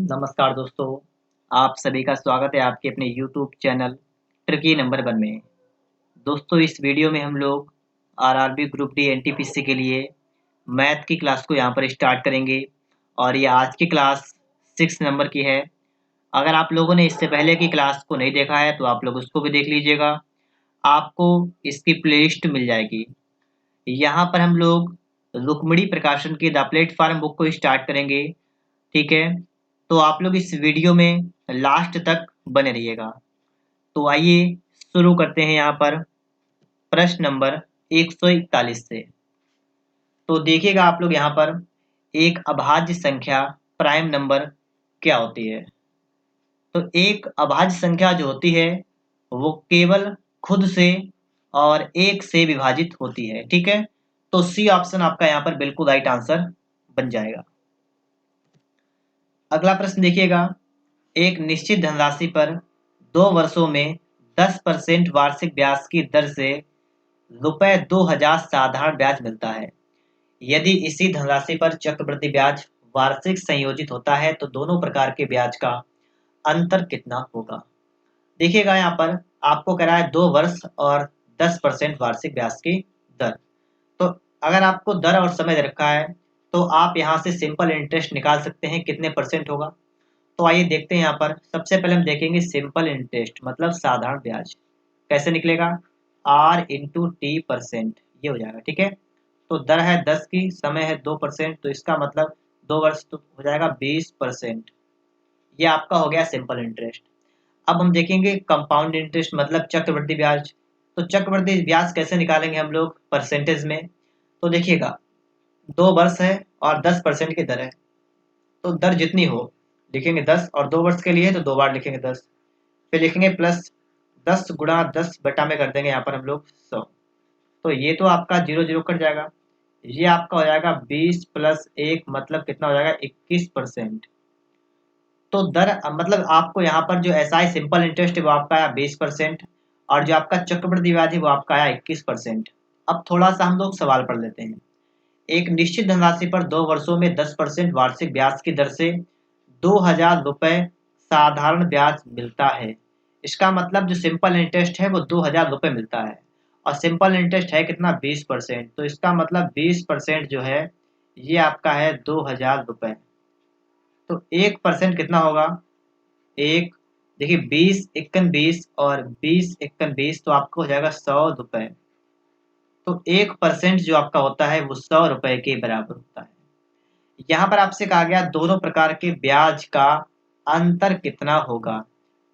नमस्कार दोस्तों, आप सभी का स्वागत है आपके अपने YouTube चैनल ट्रिकी नंबर 1 में। दोस्तों इस वीडियो में हम लोग आरआरबी ग्रुप डी एनटीपीसी के लिए मैथ की क्लास को यहाँ पर स्टार्ट करेंगे और ये आज की क्लास 6 नंबर की है। अगर आप लोगों ने इससे पहले की क्लास को नहीं देखा है तो आप लोग उसको भी देख लीजिएगा, आपको इसकी प्लेलिस्ट मिल जाएगी। यहाँ पर हम लोग रुक्मिणी प्रकाशन की द प्लेटफॉर्म बुक को स्टार्ट करेंगे, ठीक है। तो आप लोग इस वीडियो में लास्ट तक बने रहिएगा। तो आइए शुरू करते हैं यहाँ पर प्रश्न नंबर 141 से। तो देखिएगा आप लोग यहाँ पर एक अभाज्य संख्या प्राइम नंबर क्या होती है। तो एक अभाज्य संख्या जो होती है वो केवल खुद से और एक से विभाजित होती है, ठीक है। तो सी ऑप्शन आपका यहाँ पर बिल्कुल राइट आंसर बन जाएगा। अगला प्रश्न देखिएगा, एक निश्चित धनराशि पर 2 वर्षों में 10% वार्षिक ब्याज की दर से ₹2000 साधारण ब्याज मिलता है। यदि इसी धनराशि पर चक्रवृद्धि ब्याज वार्षिक संयोजित होता है तो दोनों प्रकार के ब्याज का अंतर कितना होगा। देखिएगा यहाँ पर आपको कह रहा है 2 वर्ष और 10% वार्षिक ब्याज की दर। तो अगर आपको दर और समय दे रखा है तो आप यहाँ से सिंपल इंटरेस्ट निकाल सकते हैं कितने परसेंट होगा। तो आइए देखते हैं यहाँ पर सबसे पहले हम देखेंगे सिंपल इंटरेस्ट मतलब साधारण ब्याज कैसे निकलेगा। R इंटू टी परसेंट ये हो जाएगा, ठीक है। तो दर है 10 की, समय है 2%, तो इसका मतलब 2 वर्ष तो हो जाएगा 20%। ये आपका हो गया सिंपल इंटरेस्ट। अब हम देखेंगे कंपाउंड इंटरेस्ट मतलब चक्रवृद्धि ब्याज। तो चक्रवृद्धि ब्याज कैसे निकालेंगे हम लोग परसेंटेज में। तो देखिएगा 2 वर्ष है और 10% की दर है, तो दर जितनी हो लिखेंगे 10 और 2 वर्ष के लिए तो 2 बार लिखेंगे 10, फिर लिखेंगे प्लस 10 × 10 बटा में कर देंगे यहाँ पर हम लोग 100। तो ये तो आपका 0 0 कट जाएगा, ये आपका हो जाएगा 20 + 1 मतलब कितना हो जाएगा 21%। तो दर मतलब आपको यहाँ पर जो एसआई सिंपल इंटरेस्ट है वो आपका आया 20% और जो आपका चक्रवृद्धि ब्याज है वो आपका आया 21%। अब थोड़ा सा हम लोग सवाल पढ़ लेते हैं। एक निश्चित धनराशि पर 2 वर्षों में 10% वार्षिक ब्याज की दर से ₹2000 साधारण ब्याज मिलता है। इसका मतलब जो सिंपल इंटरेस्ट है वो ₹2000 मिलता है और सिंपल इंटरेस्ट है कितना 20%। तो इसका मतलब 20% जो है ये आपका है ₹2000। तो 1% कितना होगा एक, देखिए 20 × 20 और 20 × 20 तो आपको हो जाएगा ₹100। तो 1% जो आपका होता है वो ₹100 के बराबर होता है। यहाँ पर आपसे कहा गया दोनों प्रकार के ब्याज का अंतर कितना होगा।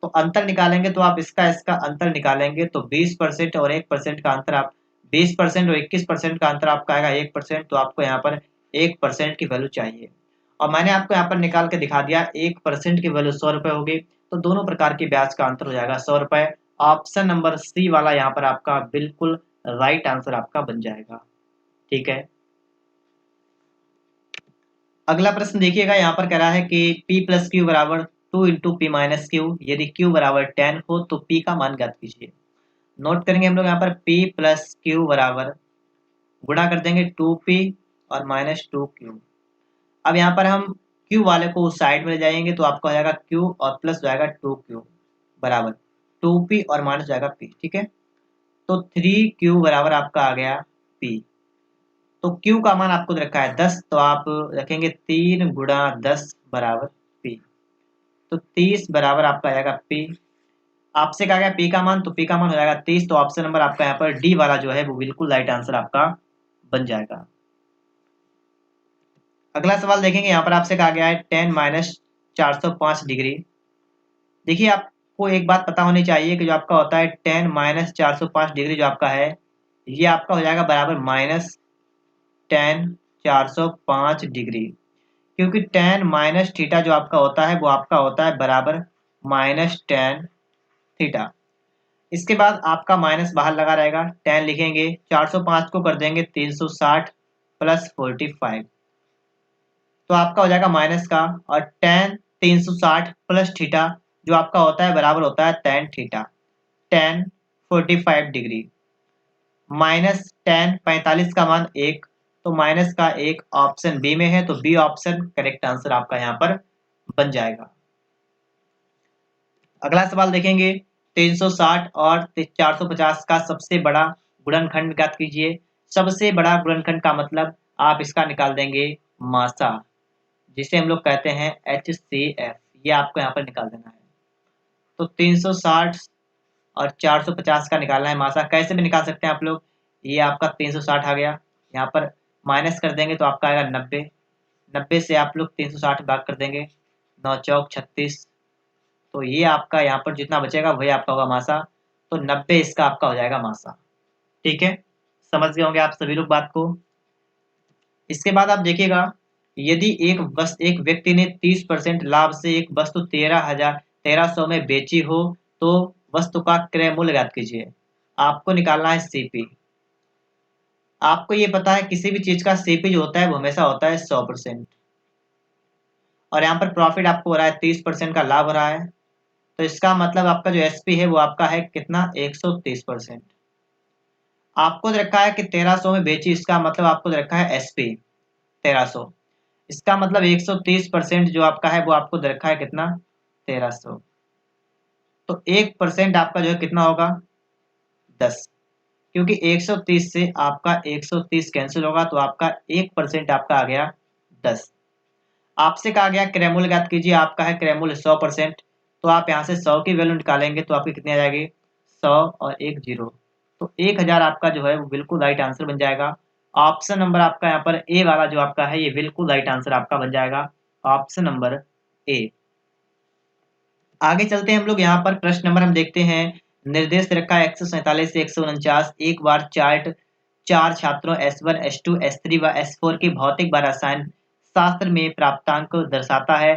तो अंतर निकालेंगे तो आप इसका इसका अंतर निकालेंगे तो 20% और 1% का अंतर आप 20% और 21% का अंतर आपका आएगा 1%। तो आपको यहाँ पर 1% की वैल्यू चाहिए और मैंने आपको यहाँ पर निकाल के दिखा दिया 1% की वैल्यू ₹100 होगी। तो दोनों प्रकार के ब्याज का अंतर हो जाएगा ₹100। ऑप्शन नंबर सी वाला यहाँ पर आपका बिल्कुल राइट आंसर आपका बन जाएगा, ठीक है। अगला प्रश्न देखिएगा, यहाँ पर कह रहा है कि P + Q बराबर 2 × P - Q, यदि Q बराबर 10 हो तो P का मान ज्ञात कीजिए। नोट करेंगे हम लोग यहाँ पर P + Q बराबर गुणा कर देंगे 2P और -2Q। अब यहाँ पर हम Q वाले को उस साइड में ले जाएंगे तो आपका हो जाएगा Q और प्लस हो जाएगा 2Q बराबर 2P और माइनस हो जाएगा P, ठीक है। तो 3Q बराबर आपका आ गया P। तो Q का मान आपको रखा है 10, तो आप रखेंगे 3 × 10 बराबर P। तो 30 बराबर आपका आएगा P। आपसे कहा गया P का मान, तो P का मान हो जाएगा 30। तो ऑप्शन नंबर आपका यहाँ पर डी वाला जो है वो बिल्कुल राइट आंसर आपका बन जाएगा। अगला सवाल देखेंगे, यहाँ पर आपसे कहा गया है 10 - 405 डिग्री। देखिए आपको एक बात पता होनी चाहिए कि जो आपका होता है 10 - 405 डिग्री जो आपका है ये आपका हो जाएगा बराबर -10 405 डिग्री, क्योंकि tan माइनस थीटा जो आपका होता है वो आपका होता है बराबर -tan थीटा। इसके बाद आपका माइनस बाहर लगा रहेगा, tan लिखेंगे 405 को कर देंगे 360 + 45, तो आपका हो जाएगा माइनस का, और tan 360 प्लस थीटा जो आपका होता है बराबर होता है tan theta. tan 45 degree minus tan 45 का मान 1, तो माइनस का 1 ऑप्शन बी में है, तो बी ऑप्शन करेक्ट आंसर आपका यहाँ पर बन जाएगा। अगला सवाल देखेंगे, 360 और 450 का सबसे बड़ा गुणनखंड ज्ञात कीजिए। सबसे बड़ा गुणनखंड का मतलब आप इसका निकाल देंगे मासा, जिसे हम लोग कहते हैं HCF। ये आपको यहाँ पर निकाल देना है। तो 360 और 450 का निकालना है मासा। कैसे भी निकाल सकते हैं आप लोग। ये आपका 360 आ गया, यहाँ पर माइनस कर देंगे तो आपका आएगा 90। 90 से आप लोग 360 भाग कर देंगे, 9 चौक 36। तो ये आपका यहाँ पर जितना बचेगा वही आपका होगा मासा। तो 90 इसका आपका हो जाएगा मासा। ठीक है, समझ गए होंगे आप सभी लोग बात को। इसके बाद आप देखिएगा, यदि एक व्यक्ति ने 30% लाभ से एक वस्तु 13,100 में बेची हो तो वस्तु का क्रय मूल्य ज्ञात कीजिए। आपको निकालना है सीपी। आपको ये पता है किसी भी चीज का सीपी जो होता है वो हमेशा होता है 100%। और यहाँ पर प्रॉफिट आपको हो रहा है 30% का लाभ हो रहा है, तो इसका मतलब आपका जो एसपी है वो आपका है कितना, 130%। आपको दे रखा है कि 1300 में बेची, इसका मतलब आपको दे रखा है एसपी 1300। इसका मतलब 130% जो आपका है वो आपको दे रखा है कितना, 1300। तो 1% आपका जो है कितना होगा, 10। क्योंकि 130 से आपका 130 कैंसिल होगा तो आपका 1% आपका आ गया 10। आपसे कहा गया क्रय मूल्य ज्ञात कीजिए। आपका है क्रय मूल्य 100%। तो आप यहाँ से 100 की वैल्यू निकालेंगे तो आपकी कितनी आ जाएगी, 100 और एक जीरो, तो 1000 आपका जो है वो बिल्कुल राइट आंसर बन जाएगा। ऑप्शन नंबर आपका यहाँ पर ए वाला जो आपका है ये बिल्कुल राइट आंसर आपका बन जाएगा, ऑप्शन नंबर ए। आगे चलते हैं हम लोग, यहाँ पर प्रश्न नंबर हम देखते हैं। निर्देश रखा है 147 से 149। एक बार चार्ट चार छात्रों S1 S2 S3 व S4 की भौतिक व रसायन शास्त्र में प्राप्तांक दर्शाता है।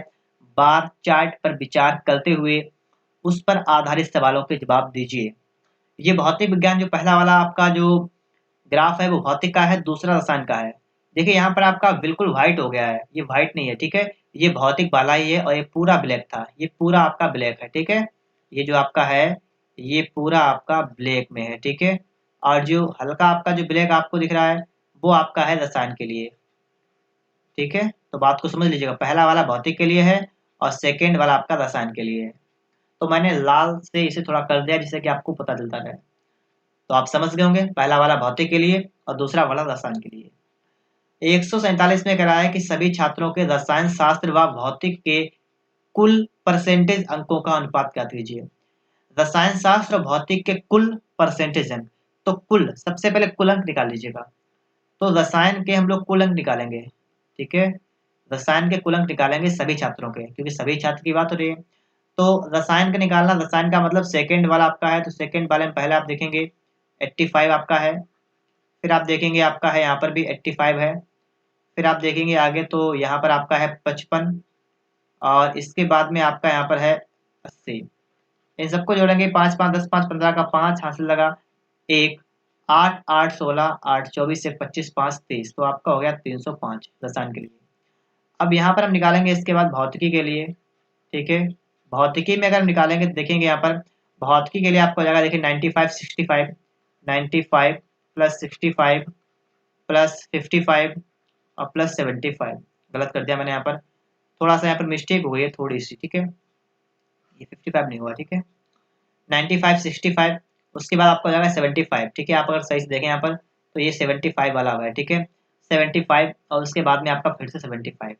बार चार्ट पर विचार करते हुए उस पर आधारित सवालों के जवाब दीजिए। ये भौतिक विज्ञान जो पहला वाला आपका जो ग्राफ है वो भौतिक का है, दूसरा रसायन का है। देखिए यहाँ पर आपका बिल्कुल व्हाइट हो गया है, ये व्हाइट नहीं है, ठीक है। ये भौतिक वाला ही है और ये पूरा ब्लैक था, ये पूरा आपका ब्लैक है, ठीक है। ये जो आपका है ये पूरा आपका ब्लैक में है, ठीक है। और जो हल्का आपका जो ब्लैक आपको दिख रहा है वो आपका है रसायन के लिए, ठीक है। तो बात को समझ लीजिएगा, पहला वाला भौतिक के लिए है और सेकेंड वाला आपका रसायन के लिए है। तो मैंने लाल से इसे थोड़ा कर दिया जिससे कि आपको पता चलता रहे। तो आप समझ गए होंगे, पहला वाला भौतिक के लिए और दूसरा वाला रसायन के लिए। 147 में करा है कि सभी छात्रों के रसायन शास्त्र व भौतिक के कुल परसेंटेज अंकों का अनुपात क्या कीजिए। रसायन शास्त्र और भौतिक के कुल परसेंटेज अंक, तो कुल सबसे पहले कुल अंक निकाल लीजिएगा। तो रसायन के हम लोग कुल अंक निकालेंगे, ठीक है। रसायन के कुल अंक निकालेंगे सभी छात्रों के, क्योंकि सभी छात्र की बात हो रही है। तो रसायन का निकालना, रसायन का मतलब सेकंड वाला आपका है, तो सेकंड वाले में पहले आप देखेंगे 85 आपका है। फिर आप देखेंगे आपका है यहाँ पर भी 85 है। फिर आप देखेंगे आगे तो यहाँ पर आपका है 55 और इसके बाद में आपका यहाँ पर है 80। इन सबको जोड़ेंगे, 5 5 10 5 15 का 5 हासिल लगा 1, 8 8 16 8 24 से 25 5 23, तो आपका हो गया 305 रसायन के लिए। अब यहाँ पर हम निकालेंगे इसके बाद भौतिकी के लिए, ठीक है। भौतिकी में अगर हम निकालेंगे तो देखेंगे यहाँ पर भौतिकी के लिए आपको हो जाएगा, देखिए 95 65, 95 प्लस 65 प्लस 55 और प्लस 75। गलत कर दिया मैंने यहाँ पर, थोड़ा सा यहाँ पर मिस्टेक हो गई है थोड़ी सी, ठीक है। ये 55 नहीं हुआ, ठीक है। 95 65, उसके बाद आपको हो जाएगा 75, ठीक है। आप अगर सही से देखें यहाँ पर तो ये 75 वाला हुआ है, ठीक है। 75 और उसके बाद में आपका फिर से 75।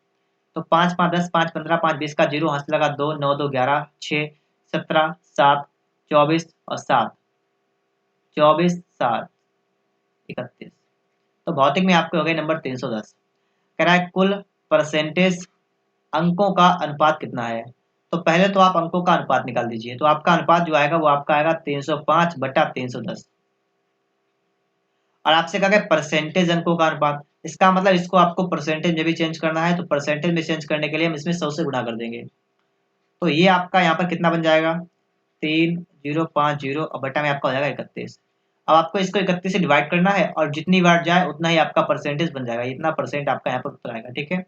तो 5 5 10 5 15 5 20 का जीरो हाथ लगा 2 9 2 11 6 17 7 24 और 7 24 7 31। तो भौतिक में आपके हो गए नंबर 310। कह रहा है कुल परसेंटेज अंकों का अनुपात कितना है। तो पहले तो आप अंकों का अनुपात निकाल दीजिए, तो आपका अनुपात जो आएगा वो आपका आएगा 305 बटा 310। और आपसे कहा गया परसेंटेज अंकों का अनुपात, इसका मतलब इसको आपको परसेंटेज में भी चेंज करना है, तो परसेंटेज में चेंज करने के लिए हम इसमें 100 से गुणा कर देंगे। तो ये आपका यहाँ पर कितना बन जाएगा, 3050 और बटा में आपका हो जाएगा 31। अब आपको इसको 31 से डिवाइड करना है और जितनी बार जाए उतना ही आपका परसेंटेज बन जाएगा, इतना परसेंट आपका यहाँ पर उत्तर आएगा, ठीक है।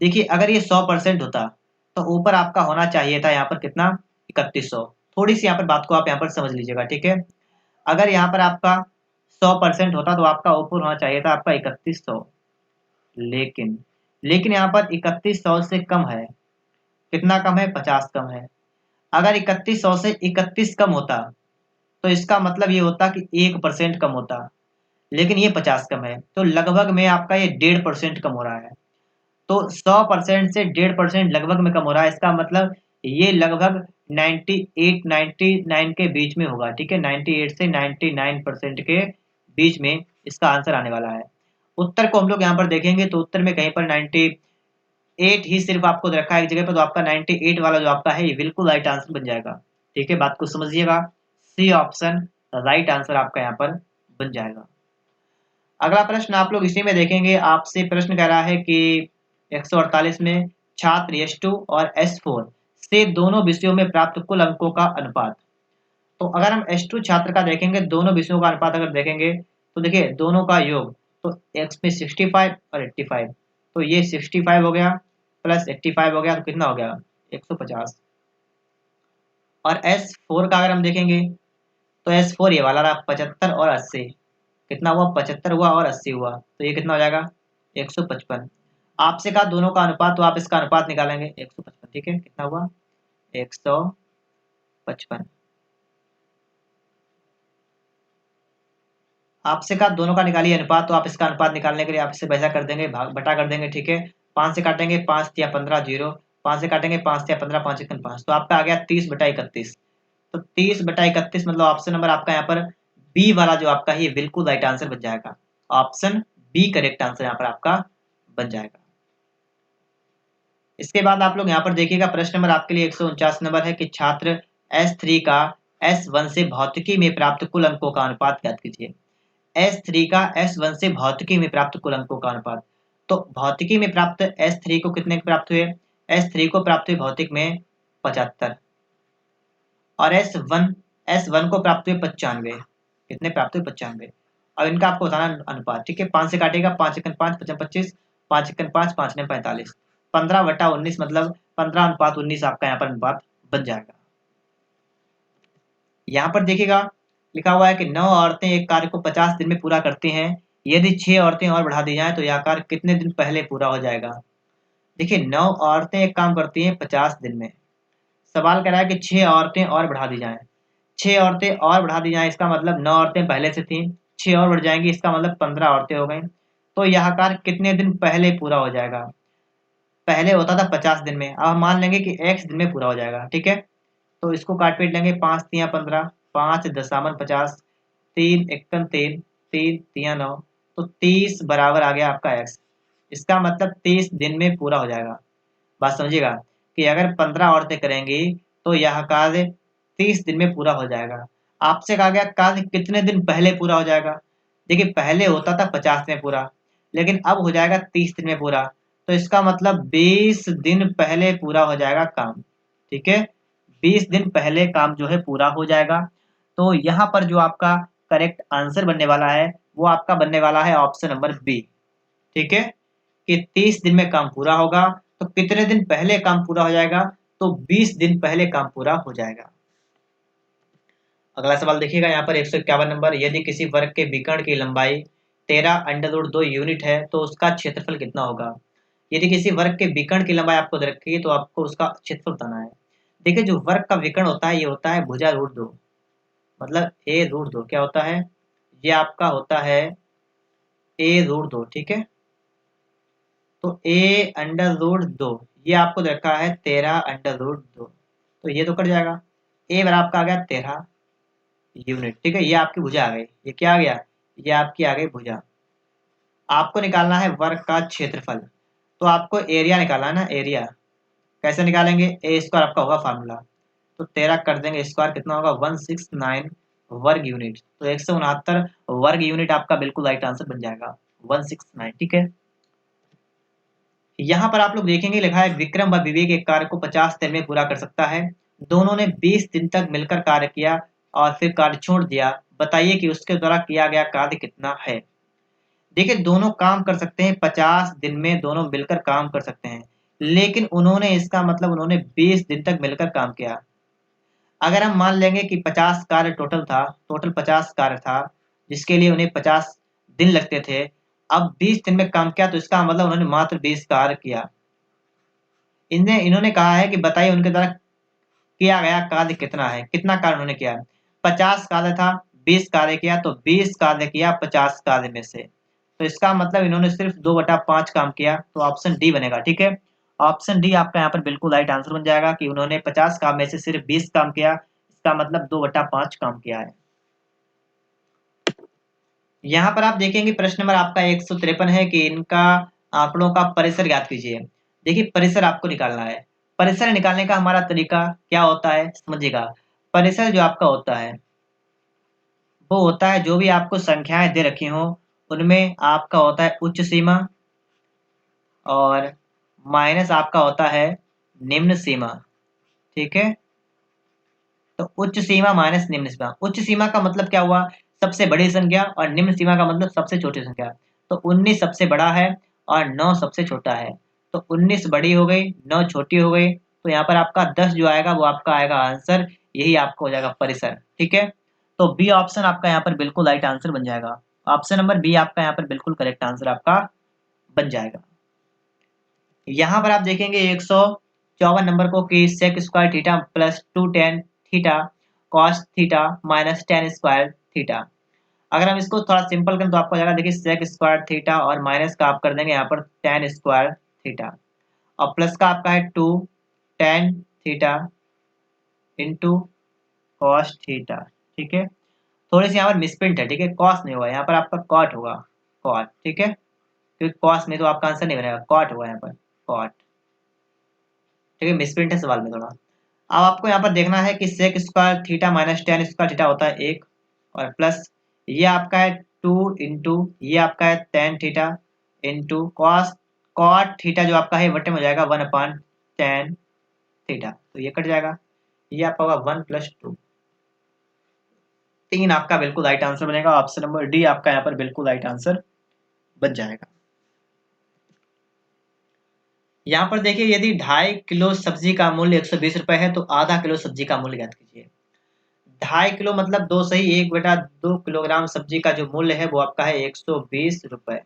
देखिए अगर ये 100% होता तो ऊपर आपका होना चाहिए था यहाँ पर कितना, 3100। थोड़ी सी यहाँ पर बात को आप यहाँ पर समझ लीजिएगा, ठीक है। अगर यहाँ पर आपका 100% होता तो आपका ऊपर होना चाहिए था आपका 3100, लेकिन यहाँ पर 3100 से कम है। कितना कम है? 50 कम है। अगर 3100 से 31 कम होता तो इसका मतलब ये होता कि 1% कम होता, लेकिन ये 50 कम है, तो लगभग में आपका ये 1.5% कम हो रहा है। तो 100% से 1.5% लगभग में कम हो रहा है, इसका मतलब ये लगभग 98 99 के बीच में होगा। ठीक है, 98 से 99% के बीच में इसका आंसर आने वाला है। उत्तर को हम लोग यहाँ पर देखेंगे तो उत्तर में कहीं पर 98 ही सिर्फ आपको रखा है एक जगह पर, तो आपका 98 वाला जो आपका है ये बिल्कुल राइट आंसर बन जाएगा। ठीक है, बात को समझिएगा, सी ऑप्शन राइट आंसर आपका यहाँ पर बन जाएगा। अगला प्रश्न आप लोग इसी में देखेंगे, आपसे प्रश्न कह रहा है कि 148 में छात्र S2 और S4 से दोनों विषयों में प्राप्त कुल अंकों का अनुपात। तो अगर हम S2 छात्र का देखेंगे, दोनों विषयों का अनुपात अगर देखेंगे तो देखिए दोनों का योग, तो X में 65 और 85, तो ये 65 हो गया प्लस 85 हो गया, तो कितना हो गया? 150। और S4 का अगर हम देखेंगे तो S4 ये वाला रहा 75 और 80, कितना हुआ? 75 हुआ और 80 हुआ, तो ये कितना हो जाएगा? 155। आपसे कहा दोनों का अनुपात, तो आप इसका अनुपात निकालेंगे 155। ठीक है, कितना हुआ? 155। आपसे कहा दोनों का निकालिए अनुपात, तो आप इसका अनुपात निकालने के लिए आप इसे वैसा कर देंगे, भाग बटा कर देंगे। ठीक है, 5 से काटेंगे 5 या 15 जीरो, 5 से काटेंगे 5 या 15, 5 1 5, तो आपका आ गया 30/31। तो 30/31 मतलब ऑप्शन नंबर आपका यहाँ पर बी वाला जो आपका है ये बिल्कुल राइट आंसर बन जाएगा। ऑप्शन बी करेक्ट आंसर यहाँ पर आपका बन जाएगा। इसके बाद आप लोग यहाँ पर देखिएगा, प्रश्न नंबर आपके लिए 149 नंबर है कि छात्र S3 का S1 से भौतिकी में प्राप्त कुल अंकों का अनुपात ज्ञात कीजिए। S3 का S1 से भौतिकी में प्राप्त कुल अंकों का अनुपात। तो भौतिकी में प्राप्त S3 को कितने प्राप्त हुए? S3 को प्राप्त हुए भौतिक में 75, और S1 को प्राप्त हुए 95। कितने प्राप्त हुए? 95। अब इनका आपको बताना अनुपात। ठीक है, 5 से काटेगा 5 एकन 5 55 25, 5 एकन 5 5 ने 45, 15/19 मतलब 15:19 आपका यहाँ पर अनुपात बन जाएगा। यहाँ पर देखिएगा लिखा हुआ है कि 9 औरतें एक कार्य को 50 दिन में पूरा करती हैं। यदि 6 औरतें और बढ़ा दी जाएं तो यह कार्य कितने दिन पहले पूरा हो जाएगा? देखिए 9 औरतें एक काम करती हैं 50 दिन में। सवाल कह रहा है कि 6 औरतें और बढ़ा दी जाएं। 6 औरतें और बढ़ा दी जाएं, इसका मतलब 9 औरतें पहले से थीं, 6 और बढ़ जाएंगी, इसका मतलब 15 औरतें हो गई। तो यह कार्य कितने दिन पहले पूरा हो जाएगा? पहले होता था 50 दिन में, अब हम मान लेंगे कि x दिन में पूरा हो जाएगा। ठीक है, तो इसको काट पीट लेंगे, 5 तिया 15, 5 दशामन 50, 3 एकम 3, 3 तिया 9, तो 30 बराबर आ गया आपका x। इसका मतलब 30 दिन में पूरा हो जाएगा। बात समझिएगा कि अगर 15 औरतें करेंगी तो यह कार्य 30 दिन में पूरा हो जाएगा। आपसे कहा गया कार्य कितने दिन पहले पूरा हो जाएगा? देखिए पहले होता था 50 में पूरा, लेकिन अब हो जाएगा 30 दिन में पूरा, तो इसका मतलब 20 दिन पहले पूरा हो जाएगा काम। ठीक है, 20 दिन पहले काम जो है पूरा हो जाएगा। तो यहाँ पर जो आपका करेक्ट आंसर बनने वाला है वो आपका बनने वाला है ऑप्शन नंबर बी। ठीक है, कि 30 दिन में काम पूरा होगा, तो कितने दिन पहले काम पूरा हो जाएगा? तो 20 दिन पहले काम पूरा हो जाएगा। अगला सवाल देखिएगा यहाँ पर 151 नंबर, यदि किसी वर्ग के विकर्ण की लंबाई 13√2 यूनिट है तो उसका क्षेत्रफल कितना होगा? यदि किसी वर्ग के विकर्ण की लंबाई आपको दे रखी है तो आपको उसका क्षेत्रफल बताना है। देखिए जो वर्ग का विकर्ण होता है ये होता है भुजा√2, मतलब a√2 क्या होता है? ये आपका होता है a√2। ठीक है, तो a√2 ये आपको दे रखा है 13√2, तो ये तो कट जाएगा। a बराबर आपका आ गया 13 यूनिट। ठीक है, ये आपकी भुजा आ गई, ये क्या आ गया? ये आपकी आ गई भुजा। आपको निकालना है वर्ग का क्षेत्रफल, तो आपको एरिया निकालना है ना, एरिया कैसे निकालेंगे? ए स्क्वायर आपका होगा फार्मूला, तो 13 कर देंगे स्क्वायर, कितना होगा? 169 वर्ग यूनिट, तो 169 वर्ग यूनिट आपका बिल्कुल राइट आंसर बन जाएगा 169। ठीक है, यहाँ पर आप लोग देखेंगे लिखा है विक्रम व विवेक एक कार्य को 50 दिन में पूरा कर सकता है। दोनों ने 20 दिन तक मिलकर कार्य किया और फिर कार्य छोड़ दिया, बताइए कि उसके द्वारा किया गया कार्य कितना है? देखिए दोनों काम कर सकते हैं 50 दिन में, दोनों मिलकर काम कर सकते हैं, लेकिन उन्होंने इसका मतलब उन्होंने 20 दिन तक मिलकर काम किया। अगर हम मान लेंगे कि 50 कार्य टोटल था, टोटल 50 कार्य था जिसके लिए उन्हें 50 दिन लगते थे, अब 20 दिन में काम किया, तो इसका मतलब उन्होंने मात्र 20 कार्य किया। इन्होंने कहा है कि बताइए उनके द्वारा किया गया कार्य कितना है, कितना कार्य उन्होंने किया है। 50 कार्य था, 20 कार्य किया, तो 20 कार्य किया 50 कार्य में से। तो इसका मतलब इन्होंने सिर्फ 2/5 काम किया, तो ऑप्शन डी बनेगा। ठीक है, ऑप्शन डी आपका यहाँ पर बिल्कुल राइट आंसर बन जाएगा कि उन्होंने 50 काम में से सिर्फ 20 काम किया, इसका मतलब 2/5 काम किया है। यहाँ पर आप देखेंगे प्रश्न नंबर आपका 153 है कि इनका आंकड़ों का परिसर ज्ञात कीजिए। देखिए परिसर आपको निकालना है। परिसर निकालने का हमारा तरीका क्या होता है समझिएगा। परिसर जो आपका होता है वो होता है जो भी आपको संख्याएं दे रखी हो उनमें आपका होता है उच्च सीमा और माइनस आपका होता है निम्न सीमा। ठीक है, तो उच्च सीमा माइनस निम्न सीमा। उच्च सीमा का मतलब क्या हुआ, सबसे बड़ी संख्या, और निम्न सीमा का मतलब सबसे छोटी संख्या। तो 19 सबसे बड़ा है और 9 सबसे छोटा है, तो 19 बड़ी हो गई, 9 छोटी हो गई, तो यहाँ पर आपका 10 जो आएगा वो आपका आएगा आंसर, यही आपको हो जाएगा परिसर। ठीक है, तो बी ऑप्शन आपका यहाँ पर बिल्कुल राइट आंसर बन जाएगा। ऑप्शन नंबर बी आपका यहाँ पर बिल्कुल करेक्ट आंसर आपका बन जाएगा। यहाँ पर आप देखेंगे 154 नंबर को कि sec square theta plus 2 tan theta cos theta minus tan square theta. अगर हम इसको थोड़ा सिंपल करें तो आपको जाएगा, देखिए सेक स्क्वायर थीटा और माइनस का आप कर देंगे यहाँ पर टेन स्क्वायर थीटा, और प्लस का आपका है 2 tan theta into cos theta. ठीक है, थोड़ी सी यहाँ पर मिसप्रिंट है। ठीक है, कॉस नहीं होगा यहाँ पर, आपका कॉट होगा, कॉट। ठीक है, क्योंकि कॉस में तो आपका आंसर नहीं बनेगा, कॉट होगा यहाँ पर, कॉट। ठीक है, मिसप्रिंट है सवाल में थोड़ा। अब आपको यहाँ पर देखना है कि sec square theta minus tan square theta होता है 1, और प्लस ये आपका है 2 इंटू ये आपका है tan theta into cos cot theta जो आपका है बटे में हो जाएगा 1/10 थीटा, तो ये कट जाएगा, ये आपका होगा 1+2। 3 आपका बिल्कुल राइट आंसर बनेगा। ऑप्शन नंबर डी आपका यहाँ पर बिल्कुल राइट आंसर बन जाएगा। यहाँ पर देखिए यदि 2.5 किलो सब्जी का मूल्य 120 रुपए है तो आधा किलो सब्जी का मूल्य ज्ञात कीजिए। 2.5 किलो मतलब 2 सही 1/2 किलोग्राम सब्जी का जो मूल्य है वो आपका है 120 रुपए।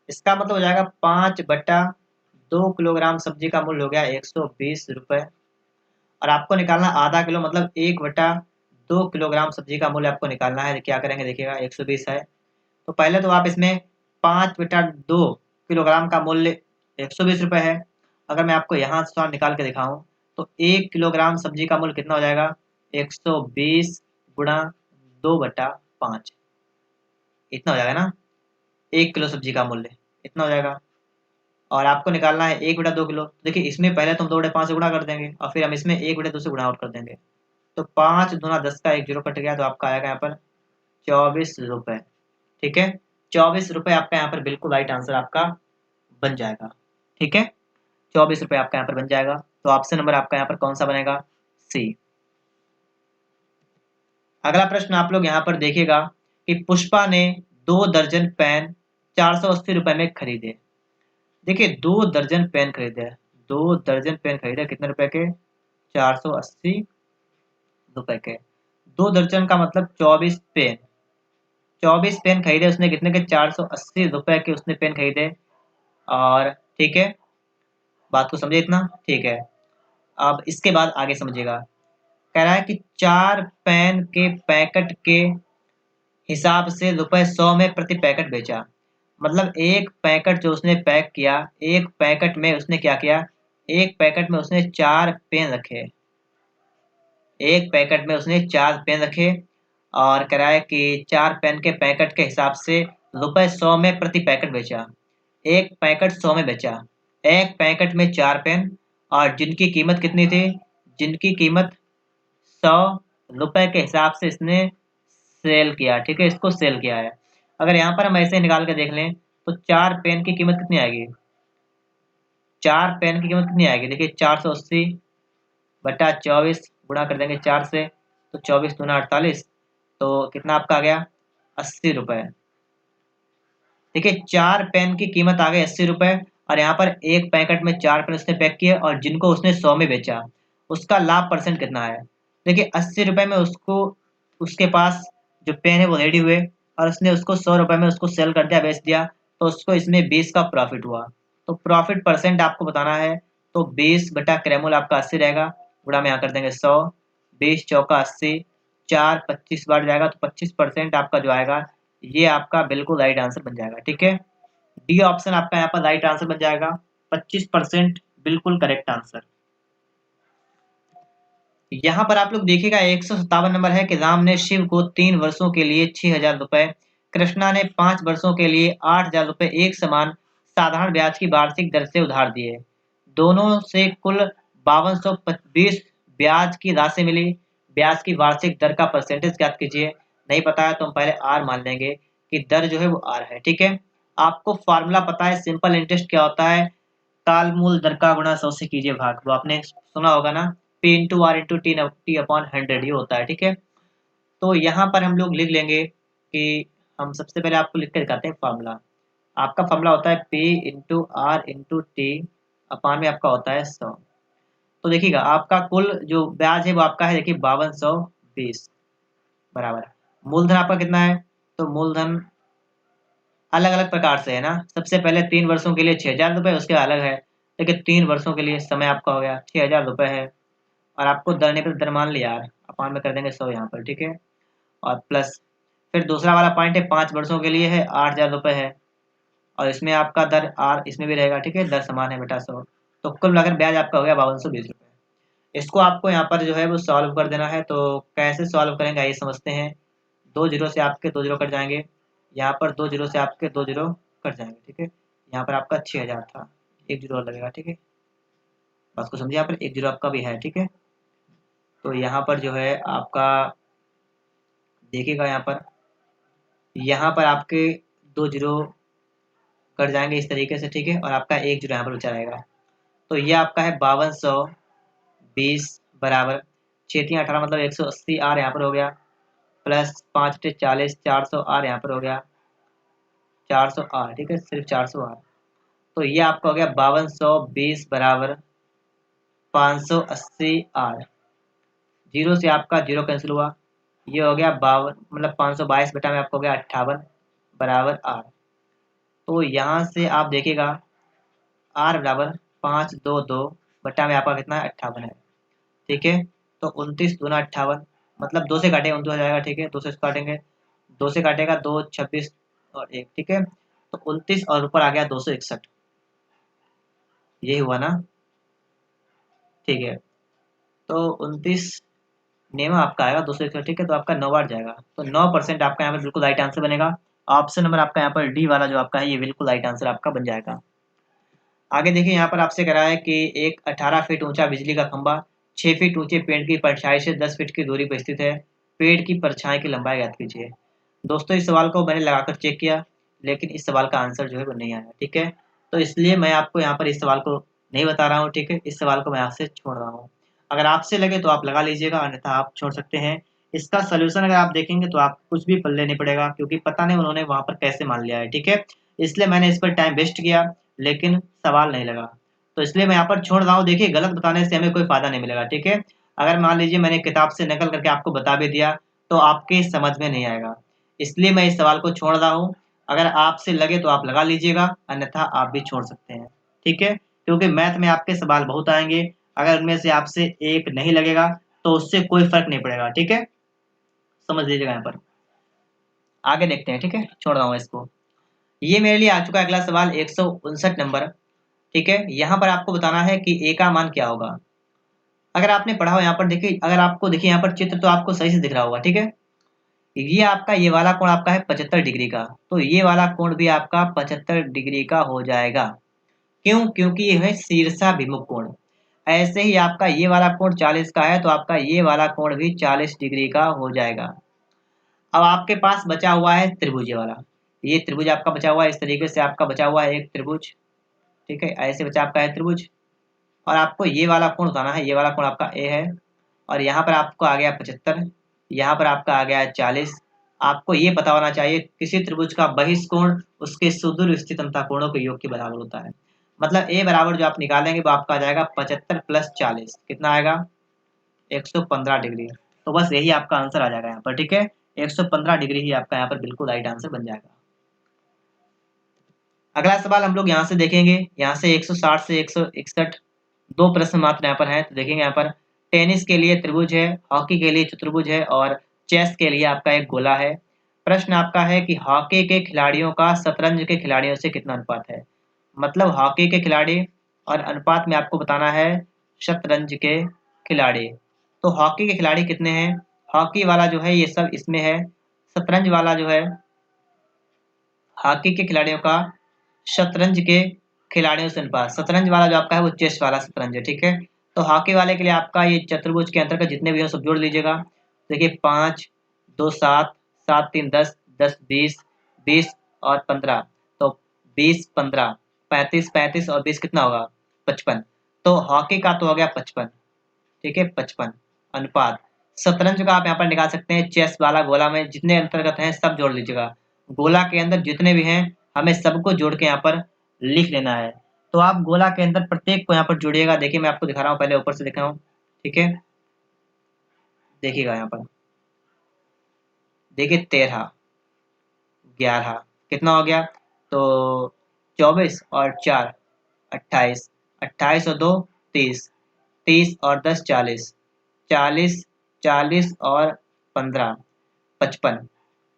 इसका मतलब हो जाएगा 5/2 किलोग्राम सब्जी का मूल्य हो गया 120 रुपए। और आपको निकालना आधा किलो मतलब 1/2 किलोग्राम सब्जी का मूल्य आपको निकालना है। क्या करेंगे देखिएगा, 120 है तो पहले तो आप इसमें 5/2 किलोग्राम का मूल्य 120 रुपए है। अगर मैं आपको यहाँ से निकाल के दिखाऊं तो 1 किलोग्राम सब्जी का मूल्य कितना हो जाएगा, 120 गुणा 2/5, इतना हो जाएगा ना। 1 किलो सब्जी का मूल्य इतना हो जाएगा, और आपको निकालना है 1/2 किलो। देखिए इसमें पहले तो हम 2/5 से गुणा कर देंगे और फिर हम इसमें 1/2 से गुणा आउट कर देंगे, तो 5 दूना 10 का 1 जीरो कट गया, तो आपका आएगा यहाँ पर 24 रुपए। ठीक है, 24 रुपए आपका यहाँ पर बिल्कुल राइट आंसर आपका बन जाएगा। ठीक है, 24 रुपए आपका यहाँ पर बन जाएगा। तो ऑप्शन नंबर आपका यहाँ पर कौन सा बनेगा, सी। अगला प्रश्न आप लोग यहाँ पर देखिएगा कि पुष्पा ने 2 दर्जन पेन 480 रुपए में खरीदे। देखिए 2 दर्जन पेन खरीदे, 2 दर्जन पेन खरीदे कितने रुपए के, 480 रुपए के। 2 दर्जन का मतलब 24 पेन, 24 पेन खरीदे उसने कितने के, 480 रुपए के उसने पेन खरीदे। और ठीक है, बात को समझे इतना, ठीक है। अब इसके बाद आगे समझिएगा, कह रहा है कि 4 पेन के पैकेट के हिसाब से ₹100 में प्रति पैकेट बेचा। मतलब एक पैकेट जो उसने पैक किया, एक पैकेट में उसने क्या किया, एक पैकेट में उसने 4 पेन रखे, एक पैकेट में उसने 4 पेन रखे, और कह रहा है कि 4 पेन के पैकेट के हिसाब से ₹100 में प्रति पैकेट बेचा। एक पैकेट 100 में बेचा, एक पैकेट में 4 पेन, और जिनकी कीमत कितनी थी, जिनकी कीमत 100 रुपए के हिसाब से इसने सेल किया। ठीक है, इसको सेल किया है। अगर यहाँ पर हम ऐसे निकाल के देख लें तो 4 पेन की कीमत कितनी आएगी, 4 पेन की कीमत कितनी आएगी, देखिए 480/24 गुणा कर देंगे 4 से, तो 24 दूना 48, तो कितना आपका आ गया, 80 रुपए। देखिए 4 पेन की कीमत आ गई 80 रुपए, और यहाँ पर एक पैकेट में 4 पेन उसने पैक किए और जिनको उसने 100 में बेचा, उसका लाभ परसेंट कितना है। देखिए 80 रुपए में उसको, उसके पास जो पेन है वो रेडी हुए, और उसने उसको 100 रुपए में उसको सेल कर दिया, बेच दिया, तो उसको इसमें 20 का प्रॉफिट हुआ। तो प्रॉफिट परसेंट आपको बताना है, तो 20 बटा क्रेमोल आपका 80 रहेगा, गुणा में यहाँ कर देंगे 100, 20 चौका 80, 4 25 बढ़ जाएगा, तो 25% आपका जो आएगा ये आपका बिल्कुल राइट आंसर बन जाएगा। ठीक है, डी ऑप्शन आपका यहाँ पर राइट आंसर बन जाएगा, 25% बिल्कुल करेक्ट आंसर। यहाँ पर आप लोग देखिएगा 157 नंबर है कि राम ने शिव को 3 वर्षों के लिए 6000 रुपए, कृष्णा ने 5 वर्षों के लिए 8000 रुपए एक समान साधारण ब्याज की वार्षिक दर से उधार दिए। दोनों से कुल 5220 ब्याज की राशि मिली। ब्याज की वार्षिक दर का परसेंटेज ज्ञात कीजिए। नहीं पता है तो हम पहले आर मान लेंगे कि दर जो है वो आर है। ठीक है, आपको फॉर्मूला पता है, सिंपल इंटरेस्ट क्या होता है, काल मूल दर का गुणा 100 से कीजिए भाग, वो आपने सुना होगा ना, P into R into T upon 100 ये होता है। ठीक है, तो यहाँ पर हम लोग लिख लेंगे कि हम सबसे पहले आपको लिख कर दिखाते हैं फॉर्मूला। आपका फॉर्मूला होता है P into R into T upon में आपका होता है 100। तो देखिएगा आपका कुल जो ब्याज है वो आपका है, देखिए 5220 बराबर मूलधन आपका कितना है, तो मूलधन अलग अलग प्रकार से है ना। सबसे पहले 3 वर्षों के लिए 6000 रुपये उसके अलग है, लेकिन 3 वर्षों के लिए समय आपका हो गया 6000 रुपये है, और आपको दरने पर दर मान लिया यार, अपान में कर देंगे 100 यहाँ पर। ठीक है, और प्लस फिर दूसरा वाला पॉइंट है 5 वर्षों के लिए है 8000 रुपये है, और इसमें आपका दर आर इसमें भी रहेगा। ठीक है, दर समान है बेटा 100, तो कुल मिलाकर ब्याज आपका हो गया 5220 रुपये। इसको आपको यहाँ पर जो है वो सॉल्व कर देना है। तो कैसे सॉल्व करेंगे आइए समझते हैं। 2 जीरो से आपके 2 जीरो कट जाएंगे, यहाँ पर 2 जीरो से आपके 2 जीरो कट जाएंगे। ठीक है, यहाँ पर आपका 6000 था, एक जीरो और लगेगा। ठीक है, बात को समझिए, यहाँ पर एक जीरो आपका भी है। ठीक है, तो यहाँ पर जो है आपका देखिएगा यहाँ पर आपके 2 जीरो कट जाएंगे इस तरीके से। ठीक है, और आपका एक जीरो यहाँ पर बचा रहेगा। तो ये आपका है 5220 बराबर 6×18 मतलब 180 आर यहाँ पर हो गया, प्लस 5×40 400 आर यहाँ पर हो गया, 400 आर। ठीक है, सिर्फ 400 आर। तो ये आपका हो गया 5220 बराबर 580 आर। जीरो से आपका जीरो कैंसिल हुआ, ये हो गया 52 मतलब 522 बटा में आपको हो गया 58 बराबर आर। तो यहाँ से आप देखिएगा आर बराबर 522 बटा में आपका कितना है 58 है। ठीक है, तो 29 दूना 58 मतलब 2 से काटेंगे 29 हो जाएगा। ठीक है, 2 से काटेंगे, 2 से काटेगा 2 26 और 1। ठीक है, तो 29 और ऊपर आ गया 261, यही हुआ ना। ठीक है, तो 29 नेमा आपका आएगा 261। ठीक है, तो आपका 9 बार जाएगा, तो 9% आपका यहाँ पर बिल्कुल राइट आंसर बनेगा। ऑप्शन नंबर आपका यहाँ पर डी वाला जो आपका है ये बिल्कुल राइट आंसर आपका बन जाएगा। आगे देखिए यहाँ पर आपसे कह रहा है कि एक 18 फीट ऊंचा बिजली का खंभा 6 फीट ऊंचे पेड़ की परछाई से 10 फीट की दूरी पर स्थित है। पेड़ की परछाई की लंबाई ज्ञात कीजिए। दोस्तों इस सवाल को मैंने लगाकर चेक किया, लेकिन इस सवाल का आंसर जो है वो नहीं आया। ठीक है, तो इसलिए मैं आपको यहाँ पर इस सवाल को नहीं बता रहा हूँ। ठीक है, इस सवाल को मैं आपसे छोड़ रहा हूँ। अगर आपसे लगे तो आप लगा लीजिएगा, अन्यथा आप छोड़ सकते हैं। इसका सोल्यूशन अगर आप देखेंगे तो आप कुछ भी पल्ले नहीं पड़ेगा, क्योंकि पता नहीं उन्होंने वहां पर कैसे मान लिया है। ठीक है, इसलिए मैंने इस पर टाइम वेस्ट किया, लेकिन सवाल नहीं लगा, तो इसलिए मैं यहाँ पर छोड़ रहा हूँ। देखिए गलत बताने से हमें कोई फायदा नहीं मिलेगा। ठीक है, अगर मान लीजिए मैंने किताब से नकल करके आपको बता भी दिया तो आपके समझ में नहीं आएगा, इसलिए मैं इस सवाल को छोड़ रहा हूँ। अगर आपसे लगे तो आप लगा लीजिएगा, अन्यथा आप भी छोड़ सकते हैं। ठीक है, क्योंकि मैथ में आपके सवाल बहुत आएंगे, अगर उनमें से आपसे एक नहीं लगेगा तो उससे कोई फर्क नहीं पड़ेगा। ठीक है, समझ लीजिएगा। यहाँ पर आगे देखते हैं। ठीक है, छोड़ रहा हूँ इसको। ये मेरे लिए आ चुका है अगला सवाल 159 नंबर। ठीक है, यहाँ पर आपको बताना है कि ए का मान क्या होगा। अगर आपने पढ़ा हो यहाँ पर देखिए, अगर आपको देखिए यहाँ पर चित्र तो आपको सही से दिख रहा होगा। ठीक है, ये आपका ये वाला कोण आपका है 75 डिग्री का, तो ये वाला कोण भी आपका 75 डिग्री का हो जाएगा। क्यों? क्योंकि ये है शीर्षाभिमुख कोण। ऐसे ही आपका ये वाला कोण 40 का है, तो आपका ये वाला कोण भी 40 डिग्री का हो जाएगा। अब आपके पास बचा हुआ है त्रिभुज, ये वाला, ये त्रिभुज आपका बचा हुआ है, इस तरीके से आपका बचा हुआ है एक त्रिभुज। ठीक है, ऐसे बचा आपका है त्रिभुज, और आपको ये वाला कोण उठाना है। ये वाला कोण आपका ए है, और यहाँ पर आपको आ गया 75, यहाँ पर आपका आ गया है 40। आपको ये पता होना चाहिए किसी त्रिभुज का बहिष्कोण उसके सुदूर स्थित अंतःकोणों के योग के बराबर होता है। मतलब ए बराबर जो आप निकालेंगे वो आपका आ जाएगा 75 प्लस 40, कितना आएगा 115 डिग्री। तो बस यही आपका आंसर आ जाएगा यहाँ पर। ठीक है, 115 डिग्री ही आपका यहाँ पर बिल्कुल राइट आंसर बन जाएगा। अगला सवाल हम लोग यहाँ से देखेंगे, यहाँ से 160 से 161 दो प्रश्न मात्र यहाँ पर हैं। तो देखेंगे यहाँ पर टेनिस के लिए त्रिभुज है, हॉकी के लिए चतुर्भुज है और चेस के लिए आपका एक गोला है। प्रश्न आपका है कि हॉकी के खिलाड़ियों का शतरंज के खिलाड़ियों से कितना अनुपात है। मतलब हॉकी के खिलाड़ी और अनुपात में आपको बताना है शतरंज के खिलाड़ी। तो हॉकी के खिलाड़ी कितने हैं, हॉकी वाला जो है ये सब इसमें है। शतरंज वाला जो है हॉकी के खिलाड़ियों का शतरंज के खिलाड़ियों से अनुपात, शतरंज वाला जो आपका है वो चेस वाला शतरंज है, ठीक है। तो हॉकी वाले के लिए आपका ये चतुर्भुज के अंतर्गत जितने भी हो सब जोड़ लीजिएगा। देखिए 5 2 7 7 3 10 10 20 20 और 15, तो 20 15 35 35 और 20 कितना होगा 55। तो हॉकी का तो हो गया 55, ठीक है 55 अनुपात। शतरंज का आप यहाँ पर निकाल सकते हैं, चेस वाला गोला में जितने अंतर्गत हैं सब जोड़ लीजिएगा। गोला के अंदर जितने भी हैं हमें सबको जोड़ के यहाँ पर लिख लेना है। तो आप गोला के अंदर प्रत्येक को यहाँ पर जोड़िएगा। देखिए मैं आपको दिखा रहा हूँ, पहले ऊपर से दिखा रहा हूँ, ठीक है। देखिएगा यहाँ पर, देखिए 13 11 कितना हो गया, तो 24 और 4 28, 28 और 2 30, 30 और 10 40, 40 40 और 15 55,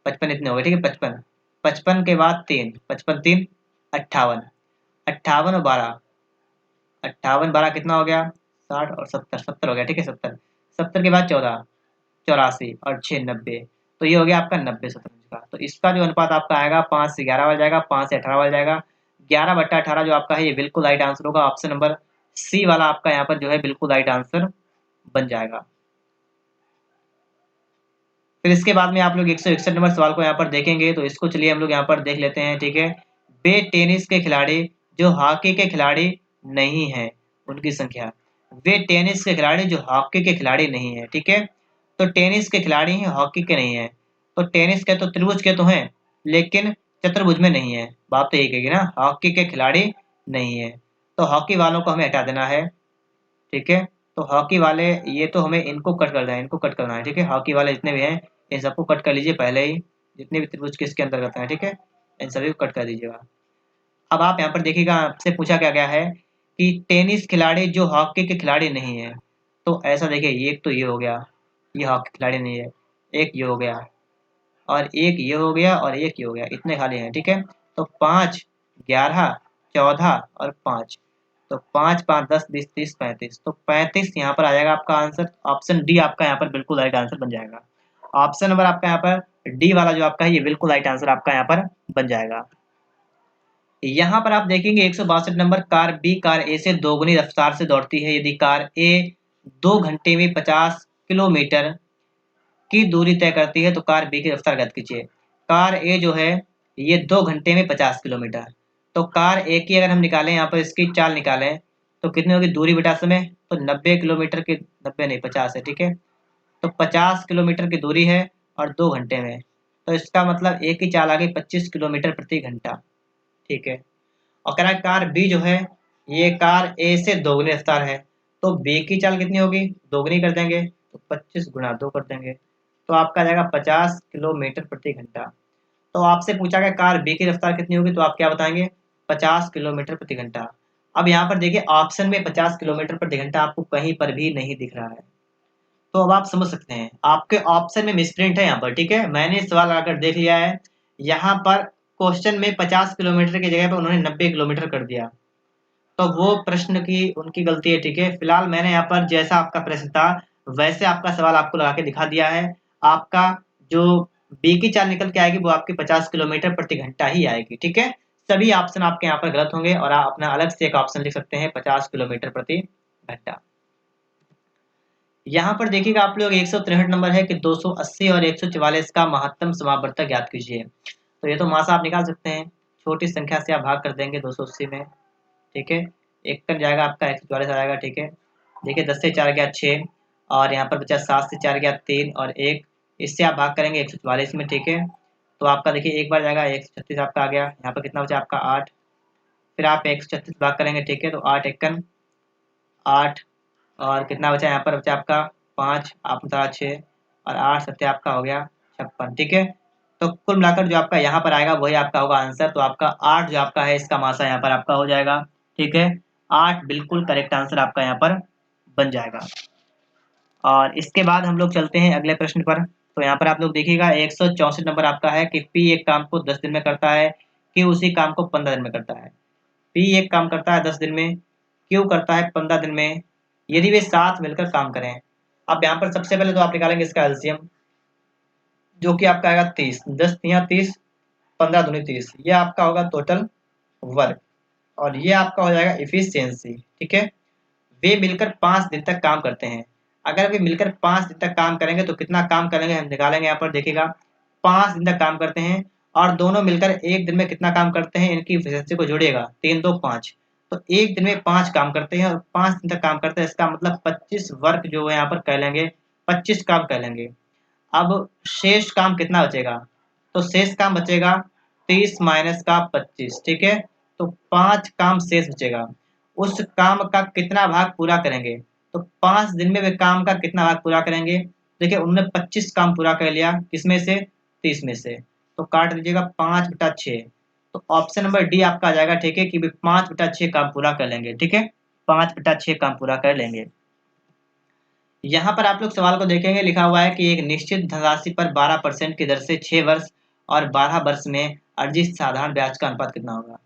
55 इतने हो गए, ठीक है 55। 55 के बाद 3, 55 3 58, 58 और 12, 58 12 कितना हो गया 60 और 70, 70 हो गया, ठीक है 70। 70 के बाद 14 84 और 6 90, तो ये हो गया आपका 90 शतरंज का। तो इसका जो अनुपात आपका आएगा 5 से 11 वाला जाएगा, 5 से 18 वाला जाएगा। 11/18 जो आपका है ये बिल्कुल राइट आंसर होगा। ऑप्शन नंबर सी वाला आपका यहाँ पर जो है बिल्कुल राइट आंसर बन जाएगा। फिर इसके बाद में आप लोग 161 नंबर सवाल को यहाँ पर देखेंगे, तो इसको चलिए हम लोग यहाँ पर देख लेते हैं, ठीक है। वे टेनिस के खिलाड़ी जो हॉकी के खिलाड़ी नहीं हैं उनकी संख्या। वे टेनिस के खिलाड़ी जो हॉकी के खिलाड़ी नहीं है, ठीक है। तो टेनिस के खिलाड़ी हैं, हॉकी के नहीं है। तो टेनिस के तो त्रिभुज के तो हैं लेकिन चतुर्भुज में नहीं है। बात तो यही कहेगी ना, हॉकी के खिलाड़ी नहीं है। तो हॉकी वालों को हमें हटा देना है, ठीक है। तो हॉकी वाले ये तो हमें इनको कट करना है, इनको कट करना है, ठीक है। हॉकी वाले जितने भी हैं इन सबको कट कर लीजिए पहले ही, जितने भी त्रिभुज किसके अंतर्गत हैं, ठीक है। इन सभी को कट कर दीजिएगा। अब आप यहाँ पर देखिएगा आपसे पूछा क्या गया है कि टेनिस खिलाड़ी जो हॉकी के खिलाड़ी नहीं है। तो ऐसा देखिए, ये एक तो ये हो गया, ये हॉकी खिलाड़ी नहीं है, एक ये हो गया और एक ये हो गया और एक ये हो गया, इतने खाली हैं, ठीक है। तो 5 11 14 और 5, तो 5 5 10 20 30 35, तो 35 यहाँ पर आ जाएगा आपका आंसर। ऑप्शन डी आपका यहाँ पर बिल्कुल राइट आंसर बन जाएगा। ऑप्शन नंबर आपका यहाँ पर डी वाला जो आपका है ये बिल्कुल राइट आंसर आपका यहाँ पर बन जाएगा। यहाँ पर आप देखेंगे 162 नंबर, कार बी कार ए से दोगुनी रफ्तार से दौड़ती है। यदि कार ए 2 घंटे में 50 किलोमीटर की दूरी तय करती है तो कार बी की रफ्तार ज्ञात कीजिए। कार ए जो है ये 2 घंटे में 50 किलोमीटर, तो कार ए की अगर हम निकालें यहाँ पर इसकी चाल निकालें तो कितनी होगी, दूरी बटा समय, तो 90 किलोमीटर की, 90 नहीं 50 है, ठीक है। तो 50 किलोमीटर की दूरी है और 2 घंटे में, तो इसका मतलब एक ही चाल आ गई 25 किलोमीटर प्रति घंटा, ठीक है। और कह रहा है कार बी जो है ये कार ए से दोगुनी रफ्तार है, तो बी की चाल कितनी होगी, दोगुनी कर देंगे तो 25 × 2 कर देंगे, तो आपका आ जाएगा 50 किलोमीटर प्रति घंटा। तो आपसे पूछा गया कार बी की रफ्तार कितनी होगी, तो आप क्या बताएंगे 50 किलोमीटर प्रति घंटा। अब यहाँ पर देखिए ऑप्शन में 50 किलोमीटर प्रति घंटा आपको कहीं पर भी नहीं दिख रहा है, तो अब आप समझ सकते हैं आपके ऑप्शन में मिसप्रिंट है यहाँ पर, ठीक है। मैंने सवाल आकर देख लिया है, यहाँ पर क्वेश्चन में 50 किलोमीटर की जगह पर उन्होंने 90 किलोमीटर कर दिया, तो वो प्रश्न की उनकी गलती है, ठीक है। फिलहाल मैंने यहाँ पर जैसा आपका प्रश्न था वैसे आपका सवाल आपको लगा के दिखा दिया है। आपका जो बी की चाल निकल के आएगी वो आपकी 50 किलोमीटर प्रति घंटा ही आएगी, ठीक है। सभी ऑप्शन आपके यहाँ पर गलत होंगे और आप अपना अलग से एक ऑप्शन लिख सकते हैं 50 किलोमीटर प्रति घंटा। यहाँ पर देखिएगा आप लोग 163 नंबर है कि 280 और 144 का महत्तम समापवर्तक ज्ञात कीजिए। तो ये तो मासा आप निकाल सकते हैं, छोटी संख्या से आप भाग कर देंगे 280 में, ठीक है। एक कट जाएगा आपका 144 आ जाएगा, ठीक है। देखिए 10 से 4 गया 6 और यहाँ पर बचा 7 से 4 गया 3 और 1, इससे आप भाग करेंगे 144 में, ठीक है। तो आपका देखिए एक बार जाएगा 136 आपका आ गया, यहाँ पर कितना बचा आपका 8, फिर आप 136 भाग करेंगे, ठीक है। तो 8 एकन 8 और कितना बचा यहाँ पर बचा आपका 5, आप बता 6 और 8 सत्य आपका हो गया 56, ठीक है। तो कुल मिलाकर जो आपका यहाँ पर आएगा वही आपका होगा आंसर। तो आपका 8 जो आपका है इसका मासा यहाँ पर आपका हो जाएगा, ठीक है। 8 बिल्कुल करेक्ट आंसर आपका यहाँ पर बन जाएगा। और इसके बाद हम लोग चलते हैं अगले प्रश्न पर। तो यहाँ पर आप लोग देखिएगा 164 नंबर आपका है कि पी एक काम को 10 दिन में करता है, क्यू उसी काम को 15 दिन में करता है। पी एक काम करता है 10 दिन में, क्यू करता है 15 दिन में, यदि वे साथ मिलकर काम करें। अब यहाँ पर सबसे पहले तो आप निकालेंगे इसका एलसीएम, जो कि आपका आएगा 30, 10 तिया 30, 15 दूनी 30, ये आपका होगा टोटल वर्क, और ये आपका हो जाएगा इफिशियंसी। ठीक है, वे मिलकर 5 दिन तक काम करते हैं। अगर वे मिलकर 5 दिन तक काम करेंगे तो कितना काम करेंगे हम निकालेंगे। यहाँ पर देखिएगा 5 दिन तक काम करते हैं और दोनों मिलकर एक दिन में कितना काम करते हैं, इनकी इफिशियंसी को जोड़िएगा, 3 2 5, तो एक दिन में 5 काम करते हैं और 5 दिन तक काम करते हैं। इसका मतलब 25 वर्क जो है यहाँ पर कह लेंगे, 25 काम कह लेंगे। अब शेष काम कितना बचेगा, तो शेष काम बचेगा 30 माइनस का 25। ठीक है, तो 5 काम शेष बचेगा। उस काम का कितना भाग पूरा करेंगे, तो 5 दिन में वे काम का कितना भाग पूरा करेंगे। देखिए उन्होंने 25 काम पूरा कर लिया, किसमें से, 30 में से, तो काट दीजिएगा 5/6। तो ऑप्शन नंबर डी आपका आ जाएगा। ठीक है, कि वे 5/6 काम पूरा कर लेंगे। ठीक है, 5/6 काम पूरा कर लेंगे। यहाँ पर आप लोग सवाल को देखेंगे, लिखा हुआ है कि एक निश्चित धनराशि पर 12% की दर से 6 वर्ष और 12 वर्ष में अर्जित साधारण ब्याज का अनुपात कितना होगा।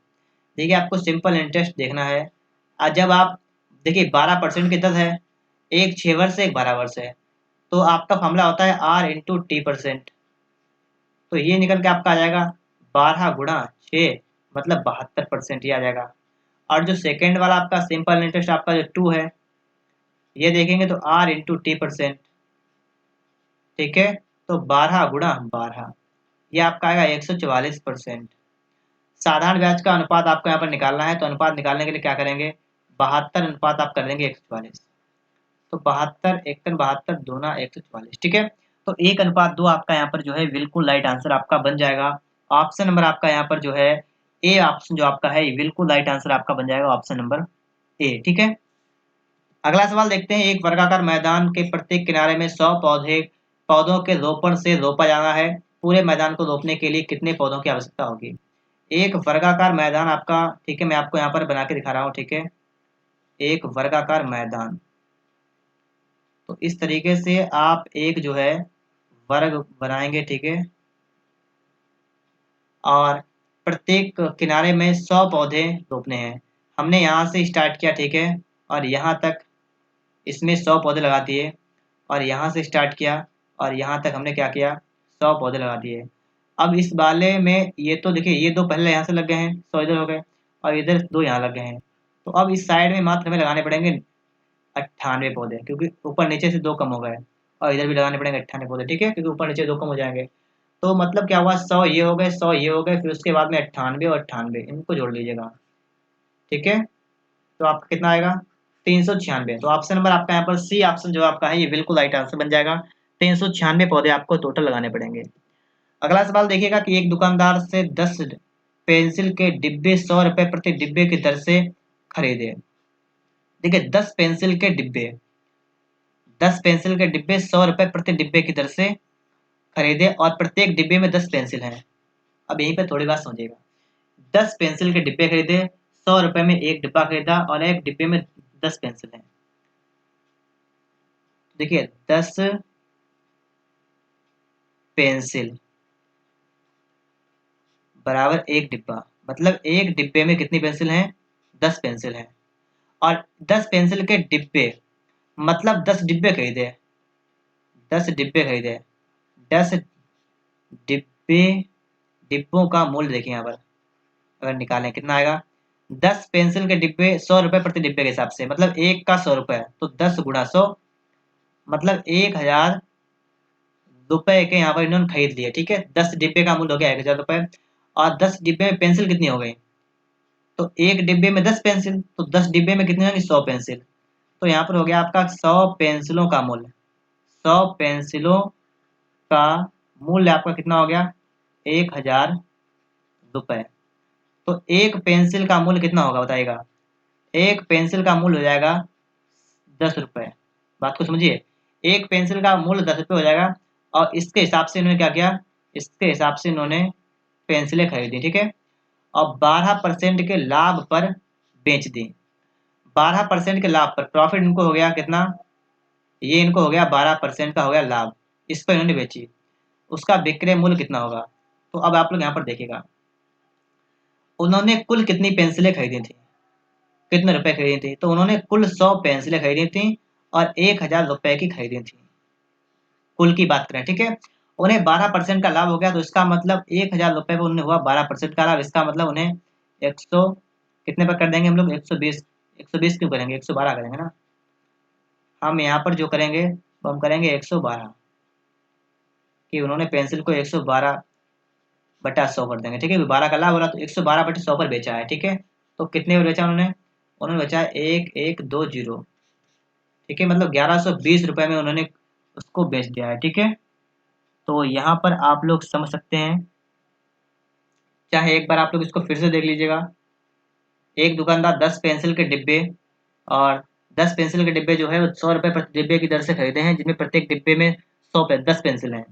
देखिए आपको सिंपल इंटरेस्ट देखना है। जब आप देखिए 12% की दर है, एक 6 वर्ष है एक 12 वर्ष है, तो आपका फॉर्मूला होता है R/T%। तो ये निकल के आपका आ जाएगा 12 × 6 मतलब 72% ही आ जाएगा। और जो सेकेंड वाला आपका सिंपल इंटरेस्ट आपका जो 2 है, ये देखेंगे तो R/T%। ठीक है, तो 12 × 12 ये आपका आएगा 144%। साधारण ब्याज का अनुपात आपको यहाँ पर निकालना है, तो अनुपात निकालने के लिए क्या करेंगे, 72 अनुपात आप कर देंगे 144। तो 72 एकन 72 दूना 144। ठीक है, तो 1/2 आपका यहाँ पर जो है बिल्कुल राइट आंसर आपका बन जाएगा। ऑप्शन नंबर आपका यहाँ पर जो है ए ऑप्शन जो आपका है, बिल्कुल राइट आंसर आपका बन जाएगा ऑप्शन नंबर ए। ठीक है, अगला सवाल देखते हैं। एक वर्गाकार मैदान के प्रत्येक किनारे में 100 पौधों के रोपण से रोपा जाना है। पूरे मैदान को रोपने के लिए कितने पौधों की आवश्यकता होगी। एक वर्गाकार मैदान आपका, ठीक है, मैं आपको यहाँ पर बना के दिखा रहा हूँ। ठीक है, एक वर्गाकार मैदान, तो इस तरीके से आप एक जो है वर्ग बनाएंगे। ठीक है, और प्रत्येक किनारे में 100 पौधे रोपने हैं। हमने यहाँ से स्टार्ट किया। ठीक है, और यहाँ तक इसमें 100 पौधे लगा दिए, और यहाँ से स्टार्ट किया और यहाँ तक हमने क्या किया, 100 पौधे लगा दिए। अब इस वाले में ये तो देखिए ये 2 पहले यहाँ से लग गए हैं, 100 इधर हो गए, और इधर 2 यहाँ लग गए हैं। तो अब इस साइड में मात्र हमें लगाने पड़ेंगे 98 पौधे, क्योंकि ऊपर नीचे से 2 कम हो गए, और इधर भी लगाने पड़ेंगे 98 पौधे। ठीक है, क्योंकि ऊपर नीचे 2 कम हो जाएंगे। तो मतलब क्या हुआ, 100 ये हो गए, 100 ये हो गए, फिर उसके बाद में 98 और 98 इनको जोड़ लीजिएगा। ठीक है, तो आपका कितना आएगा, 396। तो ऑप्शन नंबर आपका यहाँ पर सी ऑप्शन जो आपका है, ये बिल्कुल राइट आंसर बन जाएगा। 396 पौधे आपको टोटल लगाने पड़ेंगे। अगला सवाल देखिएगा कि एक दुकानदार से 10 पेंसिल के डिब्बे 100 रुपए प्रति डिब्बे की दर से खरीदे। देखिए 10 पेंसिल के डिब्बे 100 रुपए प्रति डिब्बे की दर से खरीदे और प्रत्येक डिब्बे में 10 पेंसिल हैं। अब यहीं पे थोड़ी बात समझिएगा। 10 पेंसिल के डिब्बे खरीदे, 100 रुपए में एक डिब्बा खरीदा और एक डिब्बे में 10 पेंसिल हैं। देखिए 10 पेंसिल बराबर एक डिब्बा, मतलब एक डिब्बे में कितनी पेंसिल हैं, 10 पेंसिल हैं। और 10 पेंसिल के डिब्बे मतलब 10 डिब्बे खरीदे, 10 डिब्बे खरीदे, 10 डिब्बे, डिब्बों का मूल्य देखिए यहाँ पर अगर निकालें कितना आएगा। 10 पेंसिल के डिब्बे 100 रुपए प्रति डिब्बे के हिसाब से, मतलब एक का 100 रुपए, तो 10 × 100 मतलब 1000 रुपए के यहाँ पर इन्होंने खरीद लिए। ठीक है, 10 डिब्बे का मूल्य हो गया 1000 रुपए, और 10 डिब्बे में पेंसिल कितनी हो गई, तो एक डिब्बे में 10 पेंसिल, तो 10 डिब्बे में कितनी होगी, 100 पेंसिल। तो यहाँ पर हो गया आपका 100 पेंसिलों का मूल्य, 100 पेंसिलों का मूल्य आपका कितना हो गया, 1000 रुपए। तो एक पेंसिल का मूल्य कितना होगा बताइएगा, एक पेंसिल का मूल्य हो जाएगा 10 रुपए। बात को समझिए, एक पेंसिल का मूल्य 10 रुपए हो जाएगा, और इसके हिसाब से इन्होंने क्या किया, इसके हिसाब से इन्होंने पेंसिलें खरीदी। ठीक है, और 12% के लाभ पर बेच दी। 12% के लाभ पर प्रॉफिट इनको हो गया कितना, ये इनको हो गया 12% का हो गया लाभ, इस पर इन्होंने बेची, उसका विक्रय मूल्य कितना होगा। तो अब आप लोग यहाँ पर देखिएगा, उन्होंने कुल कितनी पेंसिलें खरीदी थी, कितने रुपए खरीदी थी, तो उन्होंने कुल 100 पेंसिलें खरीदी थी और 1000 रुपए की खरीदी थी, कुल की बात करें, ठीक है। उन्हें 12% का लाभ हो गया, तो इसका मतलब 1000 रुपए पर उन्हें हुआ 12% का लाभ, इसका मतलब उन्हें 100 कितने पर कर देंगे हम लोग, 120, 120 क्यों करेंगे, 112 करेंगे ना, हम यहाँ पर जो करेंगे वो हम करेंगे 112, कि उन्होंने पेंसिल को 112/100 कर देंगे, ठीक है, 12 का लाभ हो रहा तो 112/100 पर बेचा है, ठीक है। तो कितने पर बेचा उन्होंने, उन्होंने बेचा 1120, ठीक है, मतलब 1120 रुपए में उन्होंने उसको बेच दिया है, ठीक है। तो यहाँ पर आप लोग समझ सकते हैं, चाहे एक बार आप लोग इसको फिर से देख लीजिएगा। एक दुकानदार 10 पेंसिल के डिब्बे, और 10 पेंसिल के डिब्बे जो है वो 100 रुपये प्रति डिब्बे की दर से खरीदे हैं, जिनमें प्रत्येक डिब्बे में 10 पेंसिल हैं।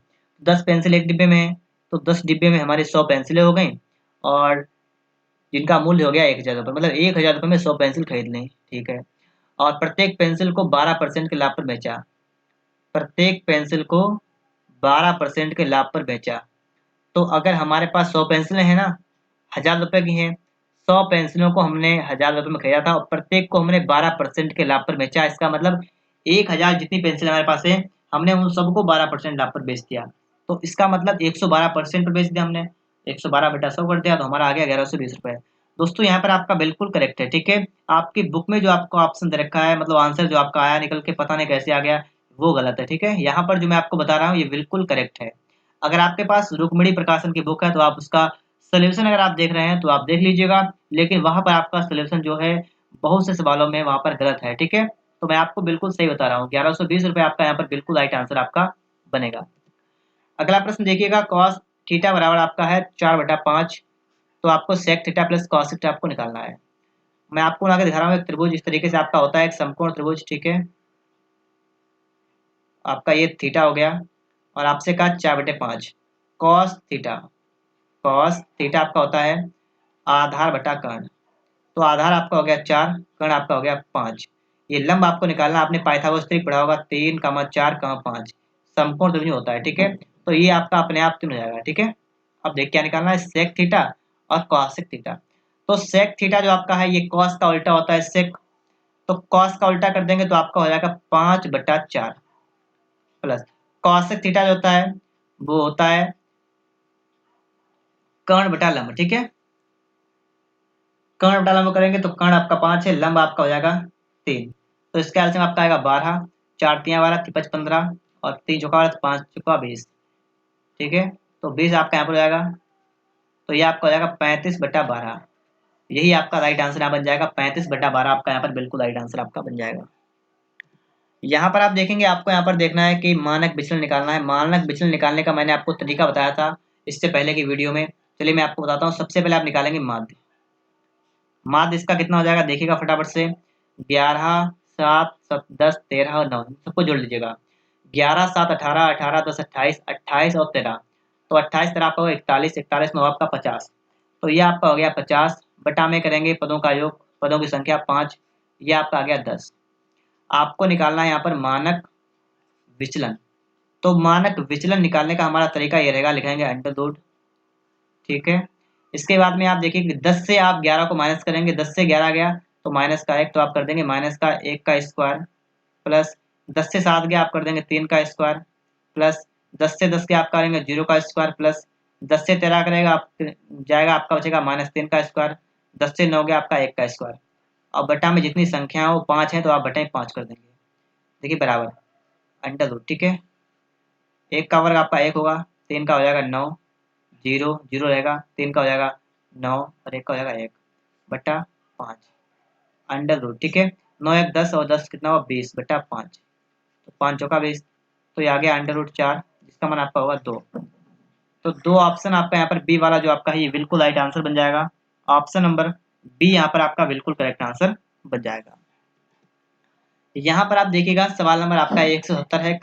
10 पेंसिल एक डिब्बे में है, तो 10 डिब्बे में हमारी 100 पेंसिलें हो गई, और जिनका मूल्य हो गया 1000 रुपये, मतलब 1000 रुपये में 100 पेंसिल खरीद लें, ठीक है। और प्रत्येक पेंसिल को 12% के लाभ पर बेचा, प्रत्येक पेंसिल को 12% के लाभ पर बेचा। तो अगर हमारे पास 100 पेंसिलें हैं ना, 1000 रुपये की हैं, 100 पेंसिलों को हमने 1000 रुपये में खरीदा था और प्रत्येक को हमने 12% के लाभ पर बेचा, इसका मतलब 1000 जितनी पेंसिल हमारे पास है, हमने उन सबको 12% लाभ पर बेच दिया। तो इसका मतलब 112% पर बेच दिया हमने, 112/100 कर दिया, तो हमारा आ गया 1120 रुपये। दोस्तों यहाँ पर आपका बिल्कुल करेक्ट है, ठीक है। आपकी बुक में जो आपको ऑप्शन दे रखा है, मतलब आंसर जो आपका आया निकल के पता नहीं कैसे आ गया, वो गलत है, ठीक है। यहाँ पर जो मैं आपको बता रहा हूँ ये बिल्कुल करेक्ट है। अगर आपके पास रुक्मिणी प्रकाशन की बुक है तो आप उसका सोल्यूशन अगर आप देख रहे हैं तो आप देख लीजिएगा, लेकिन वहां पर आपका सोल्यूशन जो है बहुत से सवालों में वहां पर गलत है, ठीक है। तो मैं आपको बिल्कुल सही बता रहा हूँ, 1120 रुपये आपका यहाँ पर बिल्कुल राइट आंसर आपका बनेगा। अगला प्रश्न देखिएगा, कॉस थीटा बराबर आपका है 4/5, तो आपको sec theta plus cos theta आपको निकालना है। मैं आपको आगे दिखा रहा हूँ, एक त्रिभुज इस तरीके से आपका होता है, एक समकोण त्रिभुज, ठीक है। आपका ये थीटा हो गया, और आपसे कहा 4/5 कॉस थीटा, कॉस थीटा आपका होता है आधार बटा कर्ण, तो आधार आपका हो गया 4, कर्ण आपका हो गया 5। ये लंब आपको निकालना, आपने पाइथागोरस ट्रिक पढ़ा होगा, 3, 4, 5 समकोण त्रिभुज होता है, ठीक है। तो ये आपका अपने आप 3 हो जाएगा, ठीक है। अब देख क्या निकालना है, सेक थीटा और कॉसेक थीटा। तो सेक थीटा जो आपका है ये कॉस का उल्टा होता है सेक, तो कॉस का उल्टा कर देंगे तो आपका हो जाएगा 5/4 प्लस कॉसेक थीटा जो होता है वो होता है कर्ण बटा लंब, ठीक है। कर्ण बटा लंब करेंगे तो कर्ण आपका 5 है, लंब आपका हो जाएगा 3, तो इसका एलसीएम आपका आएगा 12, 4 3 12, 5 15 और 3 चौका 5 चौका 20, ठीक है। तो 20 आपका यहाँ पर हो जाएगा, तो ये आपका हो जाएगा 35/12, यही आपका राइट आंसर यहाँ बन जाएगा, 35/12 आपका यहाँ पर बिल्कुल राइट आंसर आपका बन जाएगा। यहाँ पर आप देखेंगे, आपको यहाँ पर देखना है कि मानक विचलन निकालना है। मानक विचलन निकालने का मैंने आपको तरीका बताया था इससे पहले की वीडियो में, चलिए मैं आपको बताता हूँ। सबसे पहले आप निकालेंगे माध्य, माध्य इसका कितना हो जाएगा देखिएगा फटाफट से, 11 7 10 13 और 9 सबको जोड़ लीजिएगा, 11 7 18 18 10 28 28 और 13, तो 28 13 आपका 41, 41 9 आपका 50, तो ये आपका हो गया 50, बटा में करेंगे पदों का योग, पदों की संख्या 5, ये आपका आ गया 10। आपको निकालना है यहाँ पर मानक विचलन, तो मानक विचलन निकालने का हमारा तरीका ये रहेगा, लिखेंगे अंडर रूट, ठीक है। इसके बाद में आप देखिए कि 10 से आप 11 को माइनस करेंगे, 10 से 11 गया तो माइनस का 1, तो आप कर देंगे माइनस का 1 का स्क्वायर, प्लस 10 से 7 गया आप कर देंगे 3 का स्क्वायर, प्लस 10 से 10 गया आप करेंगे 0 का स्क्वायर, प्लस 10 से 13 करेगा आप जाएगा आपका बचेगा -3 का स्क्वायर, 10 से 9 गया आपका 1 का स्क्वायर। अब बटा में जितनी संख्या है वो 5 है, तो आप बटे 5 कर देंगे, देखिए बराबर अंडर रूट, ठीक है। 1 का वर्ग आपका 1 होगा, 3 का हो जाएगा 9, 0 0 रहेगा, 3 का हो जाएगा 9 और 1 का हो जाएगा 1 बटा 5 अंडर रूट, ठीक है। 9 1 10 और 10 कितना हुआ 20/5, तो 5 चौका 20, तो ये आ गया अंडर रूट 4, जिसका मान आपका होगा 2। तो 2 ऑप्शन आपका यहाँ पर बी वाला जो आपका है ये बिल्कुल राइट आंसर बन जाएगा, ऑप्शन नंबर बी यहाँ पर आपका बिल्कुल करेक्ट आंसर बन जाएगा। यहाँ पर आप देखिएगा सवाल नंबर आपका 170 है,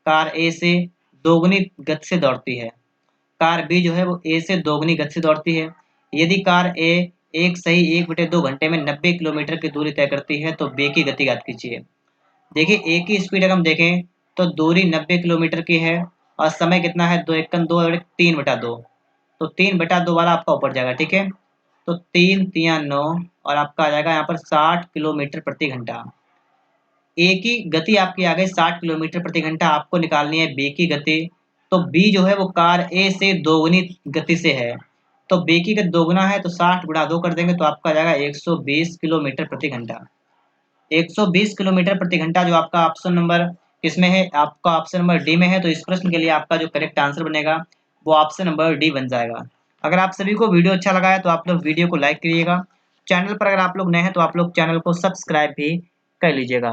कार ए से दोगुनी गति से दौड़ती है, कार बी जो है वो ए से दोगुनी गति से दौड़ती है। यदि कार ए 1 बटे 2 घंटे में 90 किलोमीटर की दूरी तय करती है, तो बे की गति ज्ञात कीजिए। देखिए ए की स्पीड अगर हम देखें तो दूरी 90 किलोमीटर की है और समय कितना है, 2 और 3/2, तो 3/2 वाला आपका ऊपर जाएगा। ठीक है, तो 3×3 = 9 और आपका आ जाएगा यहाँ पर 60 किलोमीटर प्रति घंटा। ए की गति आपकी आ गई 60 किलोमीटर प्रति घंटा, आपको निकालनी है बी की गति। तो बी जो है वो कार ए से दोगुनी गति से है, तो बी की गति दोगुना है तो 60 गुणा 2 कर देंगे तो आपका आ जाएगा 120 किलोमीटर प्रति घंटा। 120 किलोमीटर प्रति घंटा जो आपका ऑप्शन नंबर किसमें है, आपका ऑप्शन नंबर डी में है। तो इस प्रश्न के लिए आपका जो करेक्ट आंसर बनेगा वो ऑप्शन नंबर डी बन जाएगा। अगर आप सभी को वीडियो अच्छा लगा है तो आप लोग वीडियो को लाइक करिएगा। चैनल पर अगर आप लोग नए हैं तो आप लोग चैनल को सब्सक्राइब भी कर लीजिएगा।